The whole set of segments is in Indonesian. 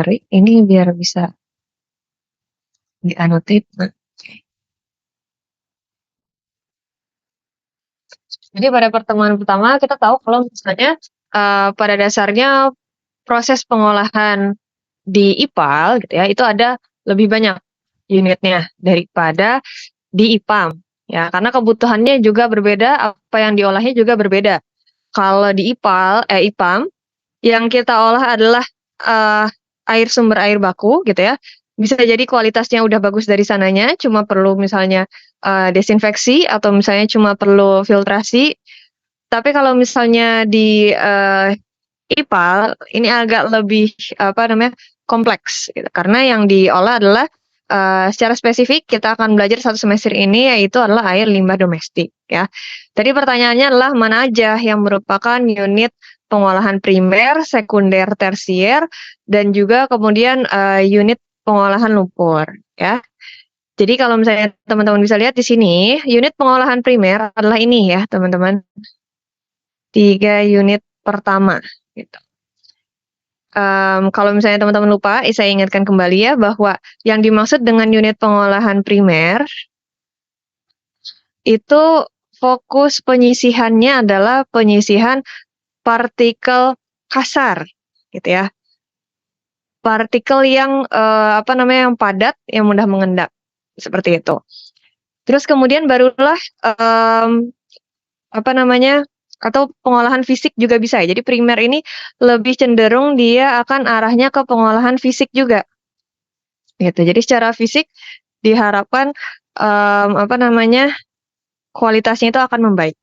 Sorry, ini biar bisa di-annotate. Nah, oke. Jadi pada pertemuan pertama kita tahu kalau misalnya pada dasarnya proses pengolahan di IPAL gitu ya, itu ada lebih banyak unitnya daripada di IPAM ya, karena kebutuhannya juga berbeda, apa yang diolahnya juga berbeda. Kalau di IPAM yang kita olah adalah sumber air baku gitu ya. Bisa jadi kualitasnya udah bagus dari sananya, cuma perlu misalnya desinfeksi atau misalnya cuma perlu filtrasi. Tapi kalau misalnya di IPAL ini agak lebih kompleks gitu. Karena yang diolah adalah secara spesifik kita akan belajar satu semester ini yaitu adalah air limbah domestik ya. Tadi pertanyaannya adalah mana aja yang merupakan unit pengolahan primer, sekunder, tersier, dan juga kemudian unit pengolahan lumpur ya. Jadi kalau misalnya teman-teman bisa lihat di sini, unit pengolahan primer adalah ini ya teman-teman. 3 unit pertama gitu. Kalau misalnya teman-teman lupa, saya ingatkan kembali ya bahwa yang dimaksud dengan unit pengolahan primer itu fokus penyisihannya adalah penyisihan partikel kasar, gitu ya. Partikel yang yang padat, yang mudah mengendap, seperti itu. Terus kemudian barulah atau pengolahan fisik juga bisa. Jadi primer ini lebih cenderung dia akan arahnya ke pengolahan fisik juga. Gitu. Jadi secara fisik diharapkan kualitasnya itu akan membaik.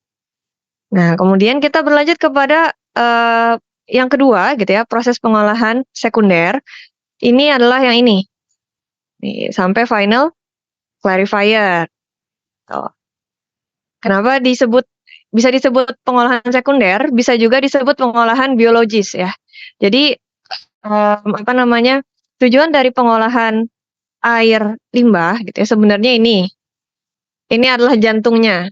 Nah, kemudian kita berlanjut kepada yang kedua gitu ya, proses pengolahan sekunder. Ini adalah yang ini. Nih, sampai final clarifier. Tuh. Kenapa bisa disebut pengolahan sekunder, bisa juga disebut pengolahan biologis ya. Jadi tujuan dari pengolahan air limbah gitu ya sebenarnya ini adalah jantungnya,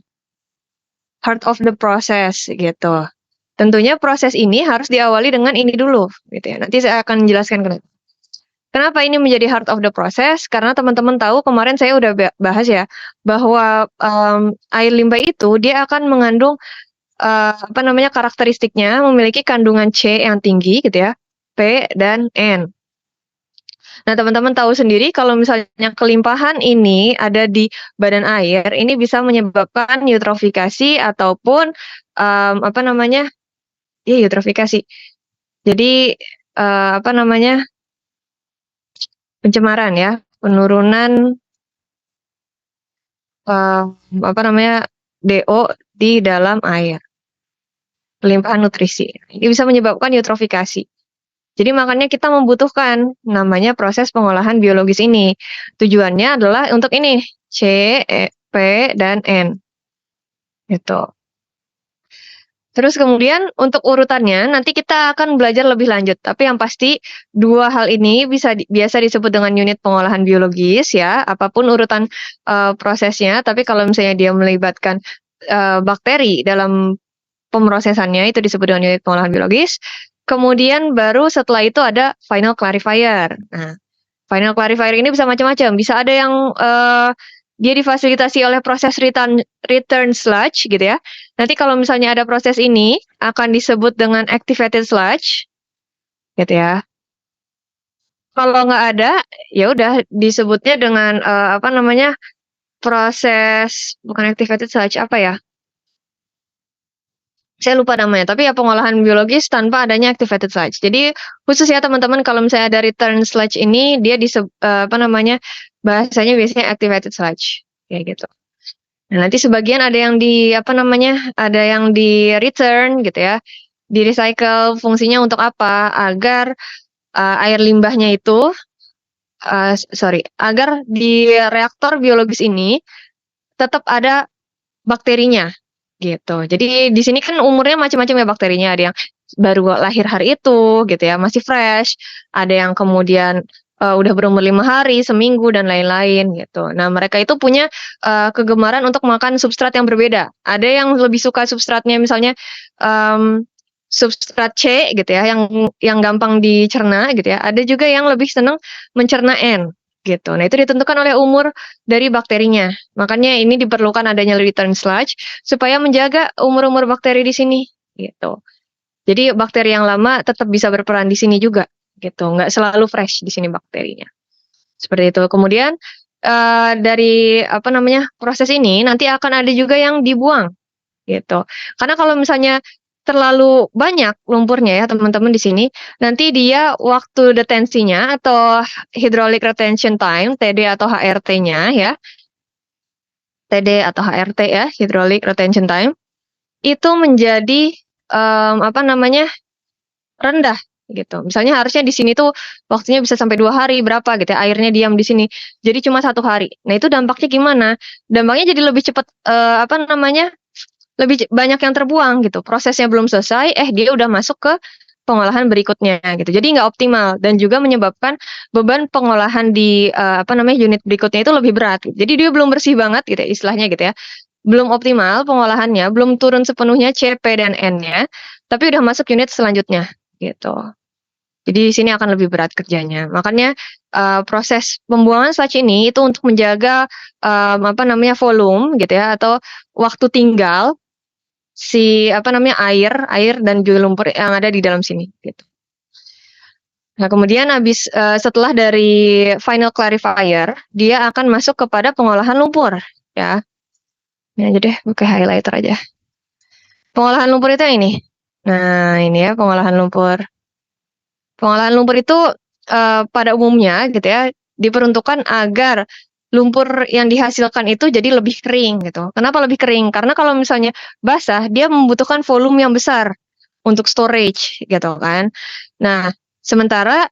heart of the process gitu. Tentunya proses ini harus diawali dengan ini dulu gitu ya. Nanti saya akan menjelaskan kenapa ini menjadi heart of the process. Karena teman-teman tahu kemarin saya udah bahas ya bahwa air limbah itu dia akan mengandung karakteristiknya memiliki kandungan C yang tinggi gitu ya, P dan N. Nah, teman-teman tahu sendiri kalau misalnya kelimpahan ini ada di badan air, ini bisa menyebabkan eutrofikasi ataupun eutrofikasi. Jadi pencemaran ya, penurunan DO di dalam air. Pelimpahan nutrisi. Ini bisa menyebabkan eutrofikasi. Jadi makanya kita membutuhkan namanya proses pengolahan biologis ini. Tujuannya adalah untuk ini, C, P, dan N. Gitu. Terus kemudian untuk urutannya nanti kita akan belajar lebih lanjut. Tapi yang pasti dua hal ini biasa disebut dengan unit pengolahan biologis ya. Apapun urutan prosesnya. Tapi kalau misalnya dia melibatkan bakteri dalam pemrosesannya itu disebut dengan unit pengolahan biologis. Kemudian baru setelah itu ada final clarifier. Nah, final clarifier ini bisa macam-macam. Bisa ada yang dia difasilitasi oleh proses return sludge gitu ya. Nanti kalau misalnya ada proses ini akan disebut dengan activated sludge gitu ya. Kalau nggak ada, ya udah disebutnya dengan proses bukan activated sludge apa ya? Saya lupa namanya, tapi ya pengolahan biologis tanpa adanya activated sludge. Jadi khusus ya teman-teman kalau misalnya ada return sludge ini dia bahasanya biasanya activated sludge kayak gitu. Nah, nanti sebagian ada yang ada yang di return gitu ya. Di recycle fungsinya untuk apa? Agar air limbahnya itu agar di reaktor biologis ini tetap ada bakterinya. Gitu. Jadi di sini kan umurnya macam-macam ya bakterinya. Ada yang baru lahir hari itu gitu ya, masih fresh. Ada yang kemudian udah berumur 5 hari, seminggu, dan lain-lain gitu. Nah, mereka itu punya kegemaran untuk makan substrat yang berbeda. Ada yang lebih suka substratnya misalnya substrat C gitu ya, yang gampang dicerna gitu ya. Ada juga yang lebih senang mencerna N gitu. Nah, itu ditentukan oleh umur dari bakterinya. Makanya ini diperlukan adanya return sludge supaya menjaga umur-umur bakteri di sini gitu. Jadi bakteri yang lama tetap bisa berperan di sini juga gitu, nggak selalu fresh di sini bakterinya. Seperti itu. Kemudian dari apa namanya, proses ini nanti akan ada juga yang dibuang gitu. Karena kalau misalnya terlalu banyak lumpurnya ya teman-teman di sini, nanti dia waktu detensinya atau hydraulic retention time, TD atau HRT-nya ya, TD atau HRT ya, hydraulic retention time, itu menjadi apa namanya, rendah gitu. Misalnya harusnya di sini tuh waktunya bisa sampai 2 hari berapa gitu ya, airnya diam di sini. Jadi cuma 1 hari. Nah itu dampaknya gimana? Dampaknya jadi lebih cepat, apa namanya, lebih banyak yang terbuang gitu. Prosesnya belum selesai, dia udah masuk ke pengolahan berikutnya gitu. Jadi nggak optimal dan juga menyebabkan beban pengolahan di, apa namanya, unit berikutnya itu lebih berat. Jadi dia belum bersih banget gitu ya istilahnya gitu ya. Belum optimal pengolahannya, belum turun sepenuhnya C, P, dan N-nya, tapi udah masuk unit selanjutnya gitu. Jadi di sini akan lebih berat kerjanya. Makanya, proses pembuangan sludge ini itu untuk menjaga, apa namanya, volume gitu ya atau waktu tinggal si apa namanya, air dan juga lumpur yang ada di dalam sini gitu. Nah kemudian setelah dari final clarifier, dia akan masuk kepada pengolahan lumpur ya. Ini aja deh pakai highlighter aja. Pengolahan lumpur itu yang ini. Nah ini ya pengolahan lumpur. Pengolahan lumpur itu, pada umumnya gitu ya, diperuntukkan agar lumpur yang dihasilkan itu jadi lebih kering gitu. Kenapa lebih kering? Karena kalau misalnya basah, dia membutuhkan volume yang besar untuk storage gitu kan. Nah, sementara,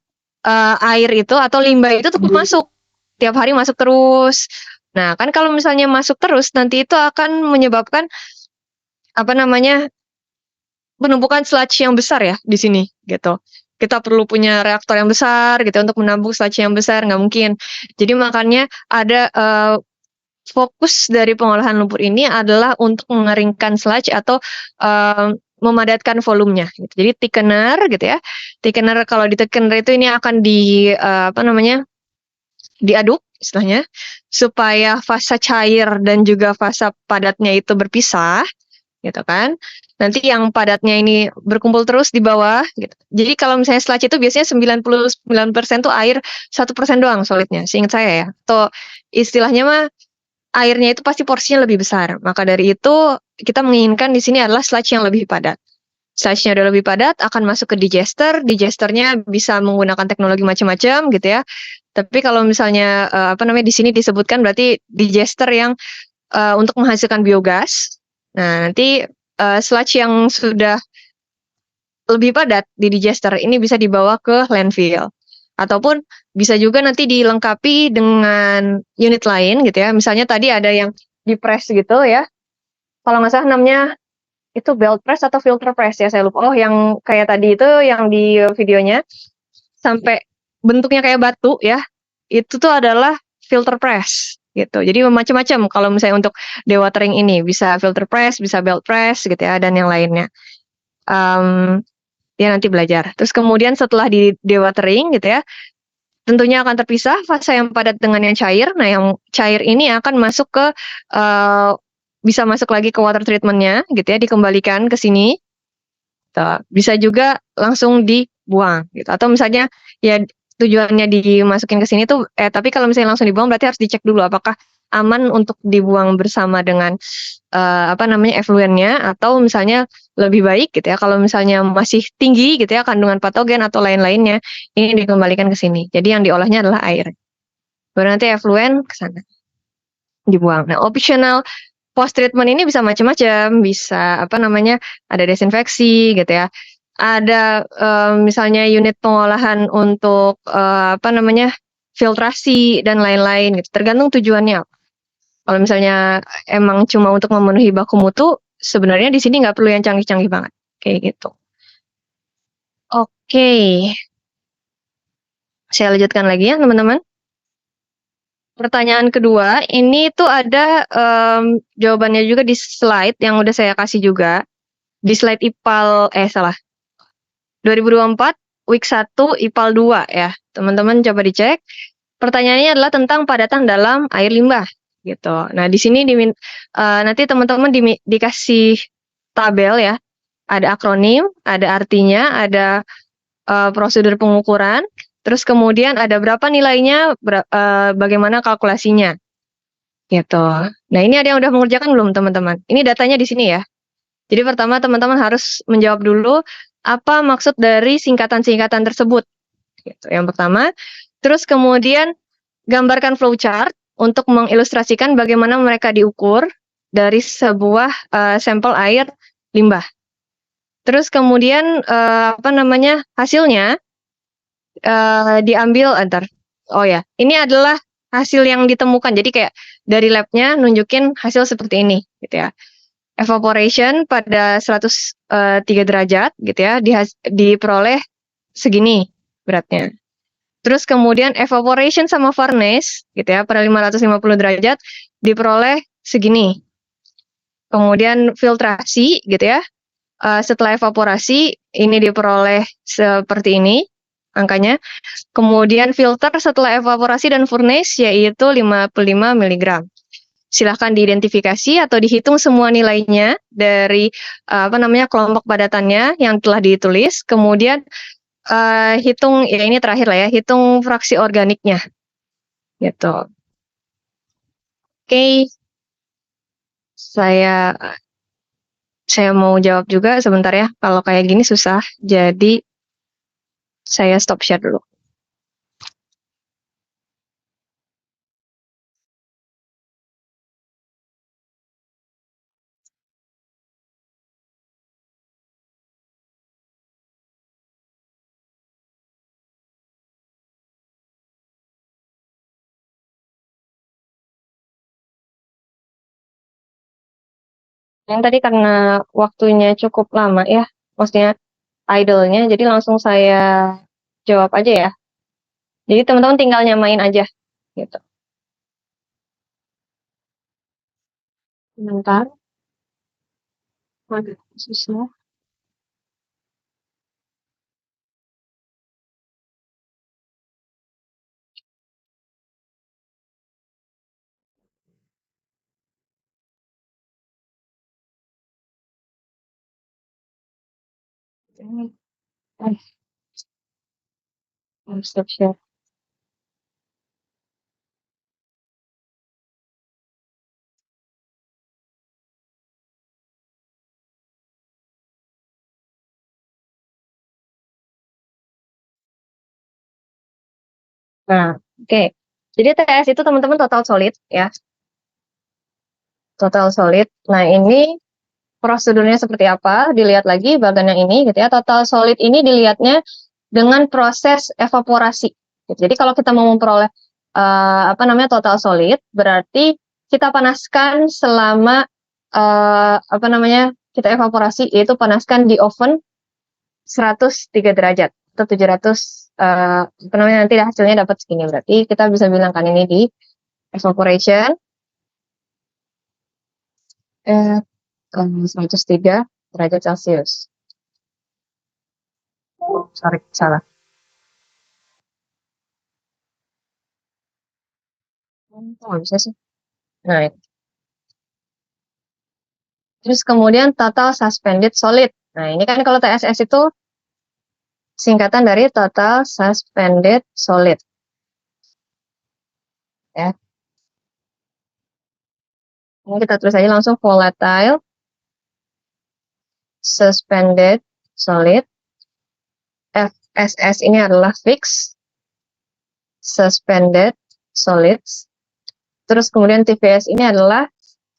air itu atau limbah itu tetap masuk, tiap hari masuk terus. Nah, kan kalau misalnya masuk terus, nanti itu akan menyebabkan, apa namanya, penumpukan sludge yang besar ya di sini gitu. Kita perlu punya reaktor yang besar gitu untuk menampung sludge yang besar, nggak mungkin. Jadi makanya ada, fokus dari pengolahan lumpur ini adalah untuk mengeringkan sludge atau, memadatkan volumenya gitu. Jadi thickener gitu ya, thickener kalau di thickener itu ini akan apa namanya, diaduk istilahnya, supaya fasa cair dan juga fasa padatnya itu berpisah gitu kan. Nanti yang padatnya ini berkumpul terus di bawah gitu. Jadi kalau misalnya sludge itu biasanya 99% tuh air, 1% doang solidnya, seingat saya ya. Atau istilahnya mah airnya itu pasti porsinya lebih besar. Maka dari itu kita menginginkan di sini adalah sludge yang lebih padat. Sludge-nya udah lebih padat akan masuk ke digester, digesternya bisa menggunakan teknologi macam-macam gitu ya. Tapi kalau misalnya, apa namanya, di sini disebutkan berarti digester yang, untuk menghasilkan biogas. Nah, nanti, sludge yang sudah lebih padat di digester ini bisa dibawa ke landfill. Ataupun bisa juga nanti dilengkapi dengan unit lain gitu ya. Misalnya tadi ada yang di-press gitu ya. Kalau nggak salah namanya itu belt press atau filter press ya, saya lupa. Oh, yang kayak tadi itu yang di videonya sampai bentuknya kayak batu ya. Itu tuh adalah filter press gitu. Jadi macam-macam kalau misalnya untuk dewatering ini bisa filter press, bisa belt press gitu ya dan yang lainnya. Ya nanti belajar. Terus kemudian setelah di dewatering gitu ya, tentunya akan terpisah fase yang padat dengan yang cair. Nah, yang cair ini akan masuk ke bisa masuk lagi ke water treatment-nya gitu ya, dikembalikan ke sini. Bisa juga langsung dibuang gitu. Atau misalnya ya tujuannya dimasukin ke sini tuh tapi kalau misalnya langsung dibuang berarti harus dicek dulu apakah aman untuk dibuang bersama dengan apa namanya efluennya atau misalnya lebih baik gitu ya kalau misalnya masih tinggi gitu ya kandungan patogen atau lain-lainnya ini dikembalikan ke sini. Jadi yang diolahnya adalah air. Baru nanti efluen ke sana dibuang. Nah, optional post treatment ini bisa macam-macam, bisa apa namanya, ada desinfeksi gitu ya. Ada misalnya unit pengolahan untuk apa namanya, filtrasi dan lain-lain gitu, tergantung tujuannya. Kalau misalnya emang cuma untuk memenuhi baku mutu, sebenarnya di sini nggak perlu yang canggih-canggih banget, kayak gitu. Oke, saya lanjutkan lagi ya teman-teman. Pertanyaan kedua, ini tuh ada jawabannya juga di slide yang udah saya kasih juga. Di slide IPAL, salah. 2024 week 1 IPAL 2 ya. Teman-teman coba dicek. Pertanyaannya adalah tentang padatan dalam air limbah gitu. Nah, di sini nanti teman-teman dikasih tabel ya. Ada akronim, ada artinya, ada prosedur pengukuran, terus kemudian ada berapa nilainya, bagaimana kalkulasinya gitu. Nah, ini ada yang udah mengerjakan belum teman-teman? Ini datanya di sini ya. Jadi pertama teman-teman harus menjawab dulu apa maksud dari singkatan-singkatan tersebut. Gitu. Yang pertama, terus kemudian gambarkan flowchart untuk mengilustrasikan bagaimana mereka diukur dari sebuah sampel air limbah. Terus kemudian hasilnya diambil antar. Oh ya, ini adalah hasil yang ditemukan. Jadi kayak dari labnya nunjukin hasil seperti ini, gitu ya. Evaporation pada 103 derajat, gitu ya, diperoleh segini beratnya. Terus kemudian evaporation sama furnace, gitu ya, pada 550 derajat diperoleh segini. Kemudian filtrasi, gitu ya. Setelah evaporasi ini diperoleh seperti ini angkanya. Kemudian filter setelah evaporasi dan furnace yaitu 55 mg. Silahkan diidentifikasi atau dihitung semua nilainya dari kelompok padatannya yang telah ditulis. Kemudian hitung ya ini terakhir lah ya, hitung fraksi organiknya. Gitu. Oke. Saya mau jawab juga sebentar ya. Kalau kayak gini susah. Jadi saya stop share dulu. Yang tadi karena waktunya cukup lama ya, maksudnya idle-nya, jadi langsung saya jawab aja ya. Jadi teman-teman tinggal nyamain aja, gitu. Sebentar, agak susah. Ini, stop share. Nah, oke. Jadi TS itu teman-teman total solid ya, total solid. Nah, ini prosedurnya seperti apa? Dilihat lagi bagian yang ini, gitu ya. Total solid ini dilihatnya dengan proses evaporasi. Gitu. Jadi kalau kita mau memperoleh total solid, berarti kita panaskan selama kita evaporasi, yaitu panaskan di oven 103 derajat atau 700 nanti hasilnya dapat segini. Berarti kita bisa bilang kan ini di evaporation 103 derajat Celcius. Oh, sorry, salah. Nggak bisa sih. Nah, terus kemudian total suspended solid. Nah, ini kan kalau TSS itu singkatan dari total suspended solid. Ya. Ini kita tulis aja langsung volatile suspended solid. FSS ini adalah fixed suspended solids. Terus kemudian TVS ini adalah,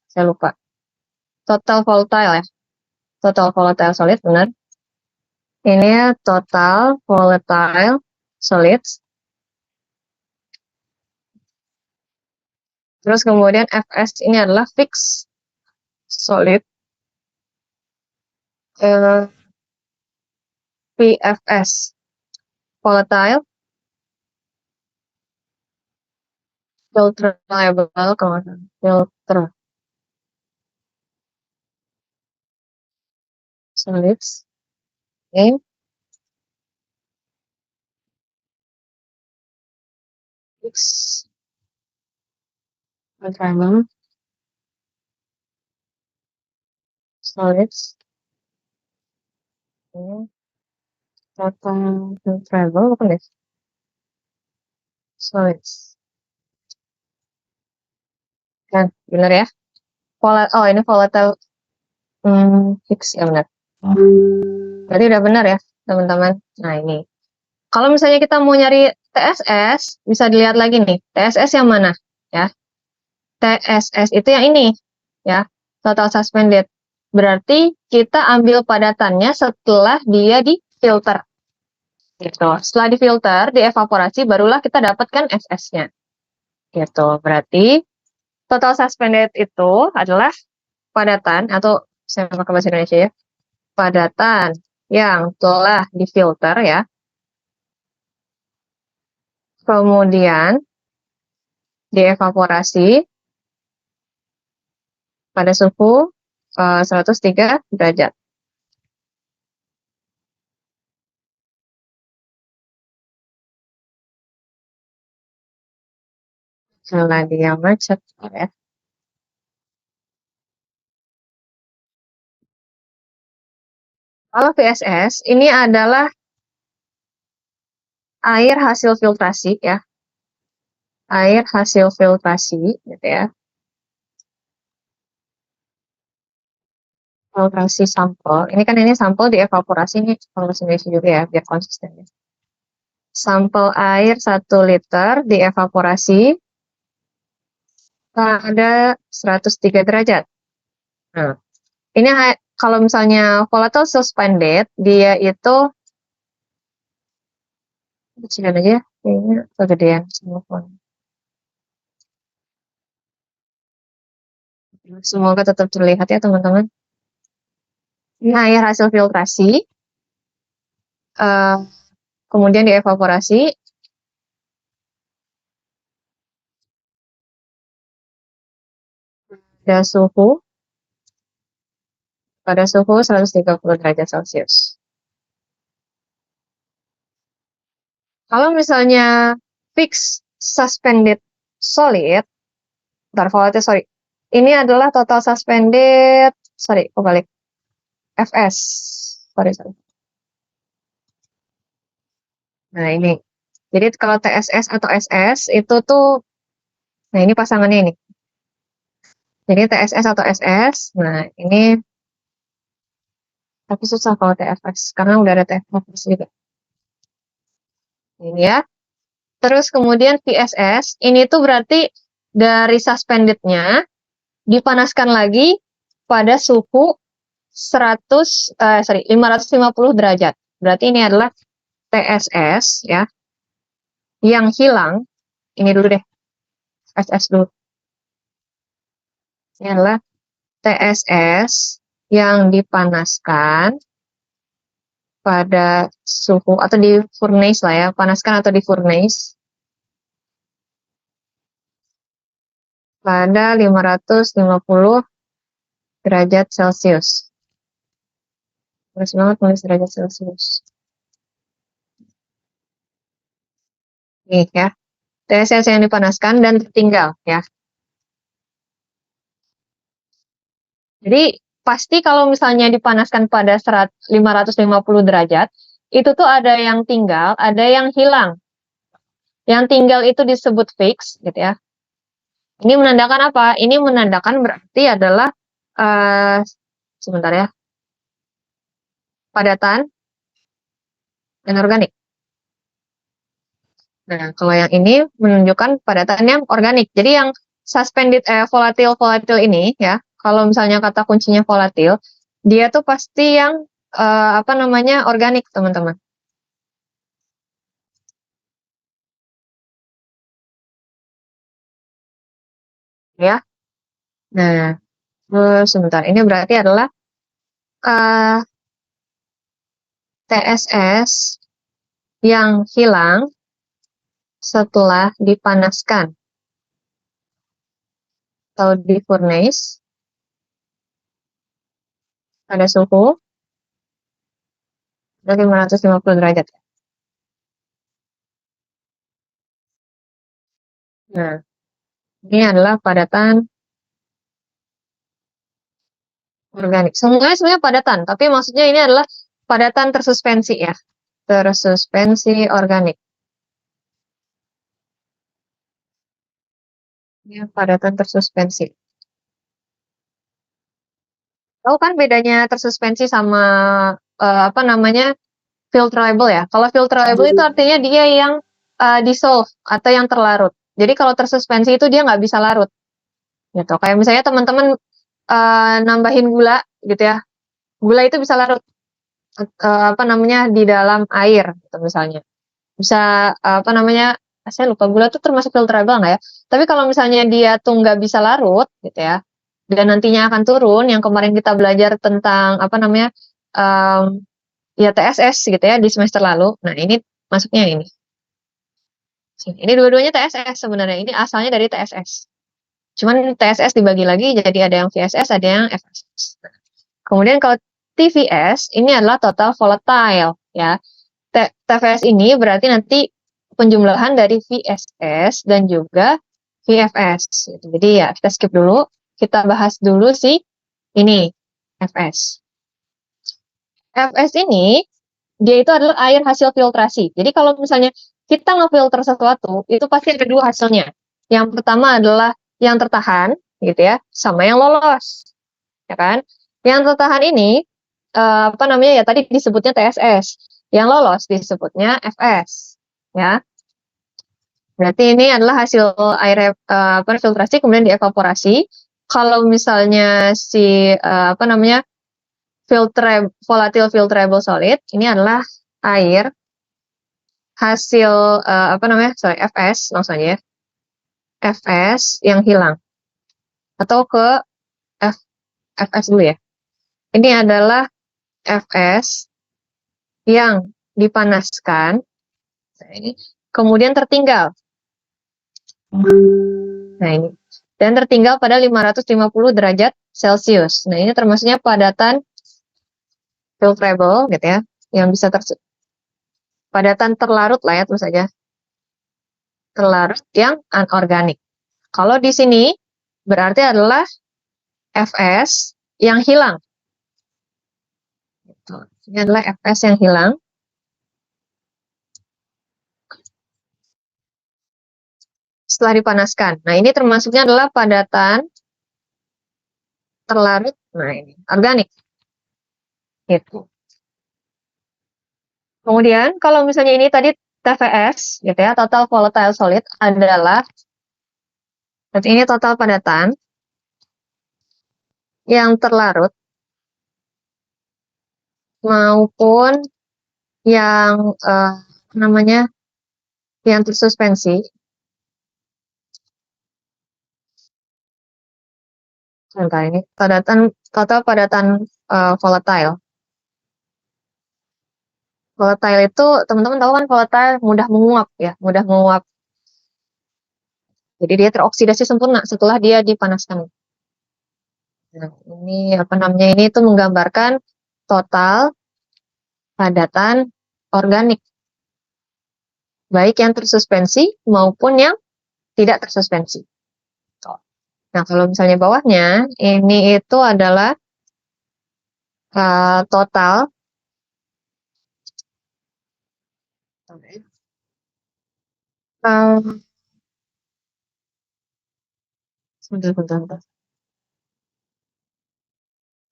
saya lupa, total volatile ya. Total volatile solid, benar. Ini total volatile solids. Terus kemudian FS ini adalah fixed solid. PFS volatile filterable kalau nggak salah. Filter solids. Oke. Fix travel solids ini total travel apa nih solids kan bener ya oh ini volatile fix ya benar berarti udah benar ya teman-teman. Nah ini kalau misalnya kita mau nyari TSS bisa dilihat lagi nih TSS yang mana ya. TSS itu yang ini ya, total suspended. Berarti kita ambil padatannya setelah dia difilter. Gitu. Setelah difilter, dievaporasi, barulah kita dapatkan SS-nya. Gitu. Berarti total suspended itu adalah padatan atau saya pakai bahasa Indonesia ya. Padatan yang telah difilter ya. Kemudian dievaporasi pada suhu 103 derajat. Lagi yang macet ya. Kalau VSS ini adalah air hasil filtrasi ya. Air hasil filtrasi gitu ya. Filtrasi sampel. Ini sampel dievaporasi nih kalau Indonesia juga ya biar konsisten ya. Sampel air 1 liter dievaporasi pada 103 derajat. Nah, ini kalau misalnya volatile suspended dia itu kecilan aja ya, kayaknya kegedean semua phone. Semoga tetap terlihat ya teman-teman. Ini air hasil filtrasi, kemudian dievaporasi pada suhu 130 derajat Celcius. Kalau misalnya fixed suspended solid, volatile, sorry. Ini adalah total suspended, sorry, kebalik. FS, sorry. Nah ini, jadi kalau TSS atau SS itu tuh, nah ini pasangannya ini. Jadi TSS atau SS, nah ini, tapi susah kalau TFS, karena udah ada TFS juga. Ini ya. Terus kemudian VSS, ini tuh berarti dari suspendednya dipanaskan lagi pada suhu 550 derajat. Berarti ini adalah TSS ya. Yang hilang, ini dulu deh. SS dulu. Ini adalah TSS yang dipanaskan pada suhu atau di furnace lah ya, panaskan atau di furnace pada 550 derajat Celcius. Terus banget nulis derajat Celcius. Nih ya, TSS yang dipanaskan dan tertinggal ya. Jadi pasti kalau misalnya dipanaskan pada 550 derajat, itu tuh ada yang tinggal, ada yang hilang. Yang tinggal itu disebut fix gitu ya. Ini menandakan apa? Ini menandakan berarti adalah sebentar ya. Padatan dan organik. Nah, kalau yang ini menunjukkan padatan yang organik. Jadi yang suspended volatile ini ya, kalau misalnya kata kuncinya volatil, dia tuh pasti yang organik, teman-teman. Ya. Nah, sebentar. Ini berarti adalah TSS yang hilang setelah dipanaskan atau di furnace pada suhu 550 derajat. Nah, ini adalah padatan organik. Semuanya sebenarnya padatan, tapi maksudnya ini adalah padatan tersuspensi ya. Tersuspensi organik. Ini padatan tersuspensi. Tahu kan bedanya tersuspensi sama apa namanya filterable ya? Kalau filterable itu artinya dia yang dissolve atau yang terlarut. Jadi kalau tersuspensi itu dia nggak bisa larut, gitu. Kayak misalnya teman-teman nambahin gula, gitu ya. Gula itu bisa larut, apa namanya di dalam air, gitu misalnya. Bisa apa namanya? Saya lupa gula itu termasuk filterable nggak ya? Tapi kalau misalnya dia tuh nggak bisa larut, gitu ya, dan nantinya akan turun. Yang kemarin kita belajar tentang apa namanya? em, Ya TSS gitu ya di semester lalu. Nah, ini masuknya ini. Ini dua-duanya TSS sebenarnya. Ini asalnya dari TSS. Cuman TSS dibagi lagi jadi ada yang VSS, ada yang FSS. Kemudian kalau TVS ini adalah total volatile ya. TVS ini berarti nanti penjumlahan dari VSS dan juga VFS. Jadi ya kita skip dulu. Kita bahas dulu sih ini FS. FS ini dia itu adalah air hasil filtrasi. Jadi kalau misalnya kita ngefilter sesuatu, itu pasti ada dua hasilnya. Yang pertama adalah yang tertahan, gitu ya, sama yang lolos, ya kan? Yang tertahan ini apa namanya ya tadi disebutnya TSS, yang lolos disebutnya FS, ya. Berarti ini adalah hasil air filtrasi kemudian dievaporasi. Kalau misalnya si apa namanya volatile filterable solid ini adalah air hasil apa namanya FS maksudnya ya FS yang hilang atau ke F, FS dulu ya. Ini adalah FS yang dipanaskan. Nah, ini kemudian tertinggal. Nah, ini dan tertinggal pada 550 derajat Celcius. Nah, ini termasuknya padatan filtrable gitu ya, yang bisa padatan terlarut lah ya terus saja. Terlarut yang anorganik. Kalau di sini berarti adalah FS yang hilang. Ini adalah FS yang hilang. Setelah dipanaskan. Nah, ini termasuknya adalah padatan terlarut. Nah, ini organik. Gitu. Kemudian, kalau misalnya ini tadi TVS, gitu ya, total volatile solid adalah, ini total padatan yang terlarut maupun yang namanya yang tersuspensi. Sebentar ini total padatan volatile. Volatile itu teman-teman tahu kan volatile mudah menguap ya, mudah menguap. Jadi dia teroksidasi sempurna setelah dia dipanaskan. Nah, ini apa namanya ini itu menggambarkan total padatan organik, baik yang tersuspensi maupun yang tidak tersuspensi. Nah, kalau misalnya bawahnya, ini itu adalah total um, sebentar.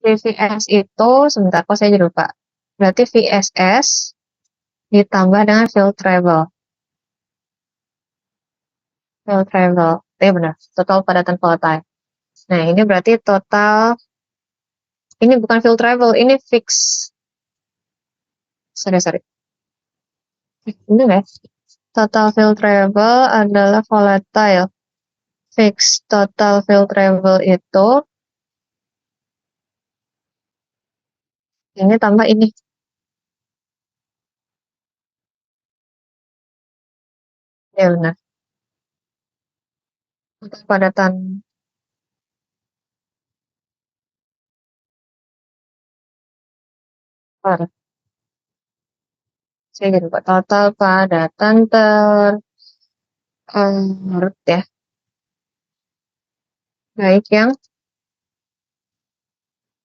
VSS itu, sebentar, kok saya jadi lupa. Berarti VSS ditambah dengan filtrable. Filtrable, iya benar, total padatan volatile. Nah, ini berarti total, ini bukan filtrable, ini fix. Sorry. Ini guys, total filtrable adalah volatile. Fix total filtrable itu, ini tambah ini. Ya benar. Total padatan. Saya jadi lupa. Total padatan Menurut ya, baik yang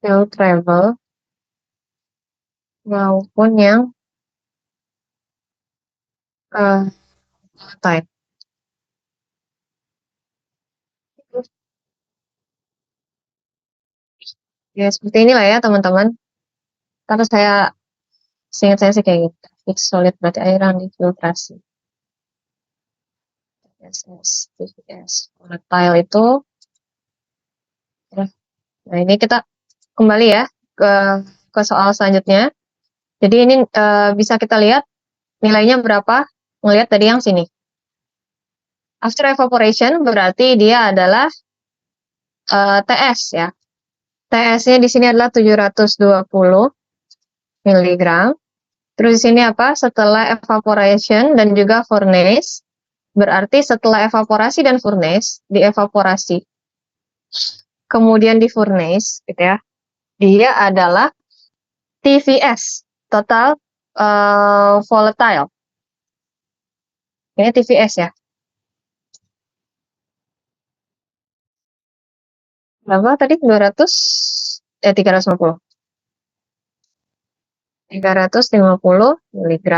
field travel maupun yang time. Ya seperti inilah ya teman-teman. Tapi seingat saya sih kayak gitu. Fixed solid berarti airan difiltrasi. TSS, TVS. Volatile itu. Nah ini kita kembali ya ke soal selanjutnya. Jadi ini bisa kita lihat nilainya berapa. Ngelihat tadi yang sini. After evaporation berarti dia adalah TS ya. TS-nya di sini adalah 720 mg. Terus di sini apa? Setelah evaporation dan juga furnace. Berarti setelah evaporasi dan furnace, dievaporasi. Kemudian di furnace, gitu ya. Dia adalah TVS, total volatile. Ini TVS ya. Berapa tadi? 350. 350 mg.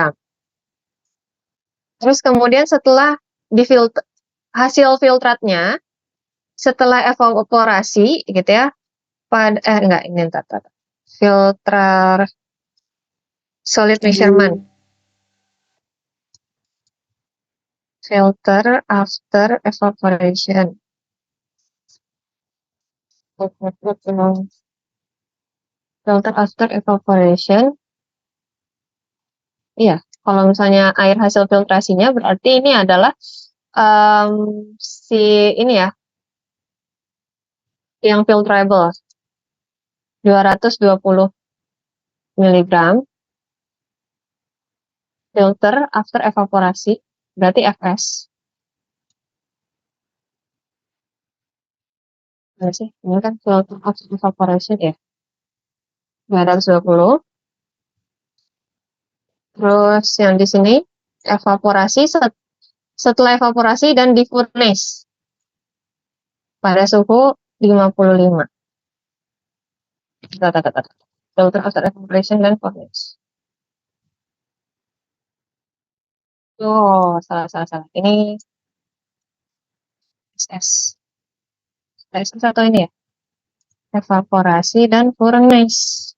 Terus kemudian setelah hasil filtratnya, setelah evaporasi gitu ya, enggak, ini filter solid measurement. Filter after evaporation. Filter after evaporation. Iya, kalau misalnya air hasil filtrasinya berarti ini adalah ini ya, yang filtrable 220 mg. Filter after evaporasi berarti FS. Nah, sih, ini kan filter after evaporation ya. 220. Terus yang di sini evaporasi setelah evaporasi dan di furnace pada suhu 55. Filter after evaporation dan furnace. Oh, salah. Ini SS. SS atau ini ya? Evaporasi dan furnace.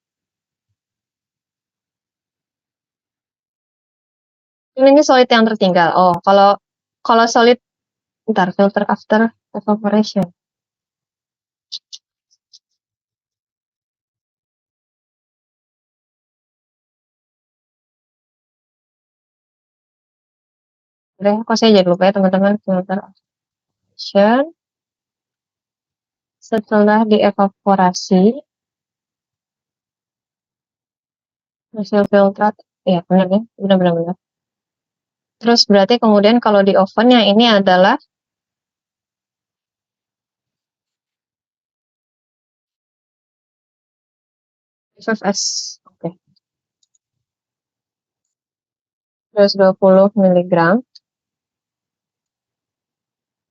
Ini solid yang tertinggal. Oh, kalau solid, ntar filter after evaporation. Udah, kok saya jadi lupa ya teman-teman. Filter evaporation. Setelah dievaporasi, hasil filtrat, ya benar ya, benar. Terus berarti kemudian kalau di ovennya ini adalah FFS. Oke. 120 mg.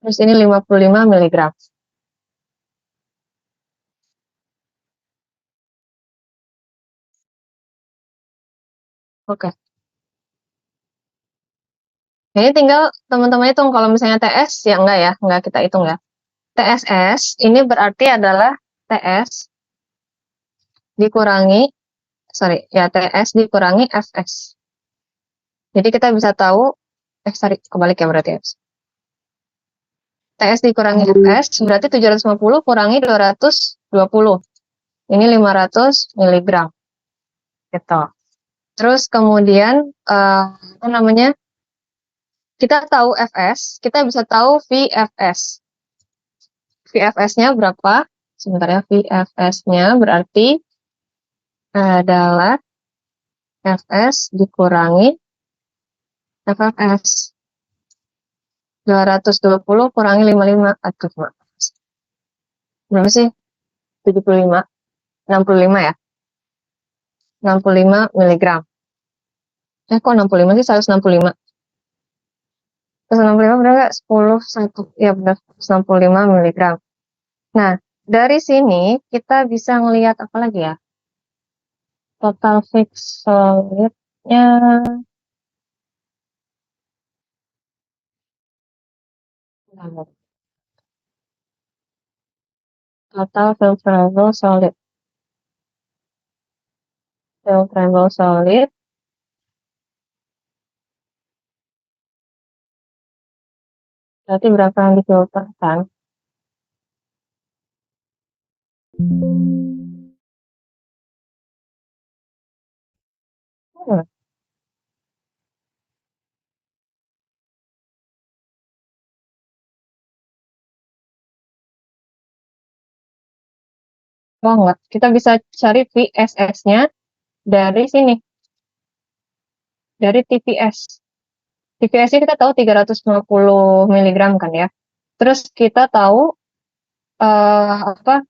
Terus ini 55 mg. Oke. Ini tinggal teman-teman hitung kalau misalnya TS ya enggak kita hitung ya. TSS ini berarti adalah TS dikurangi TS dikurangi FS. Jadi kita bisa tahu kebalik ya berarti ya. TS dikurangi FS berarti 750 kurangi 220. Ini 500 mg. Gitu. Terus kemudian apa namanya? Kita tahu FS, kita bisa tahu VFS. VFS-nya berapa? Sebentar ya, VFS-nya berarti adalah FS dikurangi FFS. 220 kurangi 55. Aduh, berapa sih? 75. 65 ya? 65 mg. Kok 65 sih? 165. 165 benar nggak? 10 1 ya benar 165 miligram. Nah, dari sini kita bisa ngelihat apa lagi ya? Total fixed solidnya total filtrable solid. Filtrable solid berarti berapa yang difilterkan? Hmm, banget. Kita bisa cari VSS-nya dari sini, dari TPS. TPS-nya kita tahu 350 miligram kan ya. Terus kita tahu apa